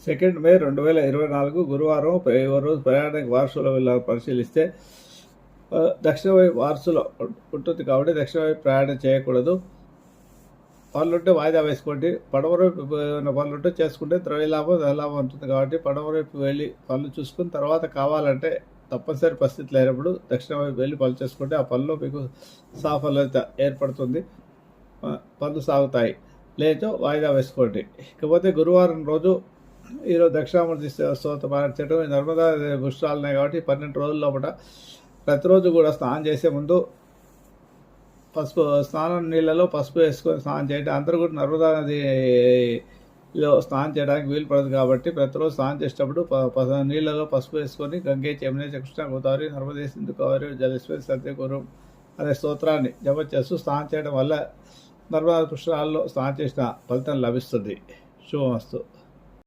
2 మే 2024 గురువారం రోజు ప్రయాణానికి వారసుల వెళ్ళాలని పరిశీలిస్తే దక్షిణ వైపు వారసులో ఉంటుంది కాబట్టి దక్షిణ వైపు ప్రయాణం చేయకూడదు. పనులుంటే వాయిదా వేసుకోండి. పడవ వైపు పనులుంటే చేసుకుంటే ద్రవ్యలాభం ధనలాభం ఉంటుంది కాబట్టి పడవ వైపు వెళ్ళి పనులు చూసుకుని తర్వాత కావాలంటే తప్పనిసరి పరిస్థితి లేనప్పుడు దక్షిణ వైపు వెళ్ళి పనులు చేసుకుంటే ఆ పనిలో మీకు సాఫల్యత ఏర్పడుతుంది, పనులు సాగుతాయి. లేదో వాయిదా వేసుకోండి. ఇకపోతే గురువారం రోజు ఈరోజు దక్షిణామూర్తి స్తోత్రం పాటించడం, నర్మదా పుష్పాలు ఉన్నాయి కాబట్టి 12 రోజుల లోపల ప్రతిరోజు కూడా స్నానం చేసే ముందు స్నానం నీళ్ళలో పసుపు వేసుకొని స్నానం చేయడం. అందరూ కూడా నర్మదా నదిలో స్నానం చేయడానికి వీలు పడదు కాబట్టి ప్రతిరోజు స్నానం చేసేటప్పుడు నీళ్ళలో పసుపు వేసుకొని గంగే యమునే కృష్ణ గోదావరి నర్మదే సింధు కావేరి జలేశ్వరి సత్యగురు అనే స్తోత్రాన్ని జపం చేస్తూ స్నానం చేయడం వల్ల నర్మదా పుష్కరాల్లో స్నానం చేసిన ఫలితం లభిస్తుంది. శుభమస్తు.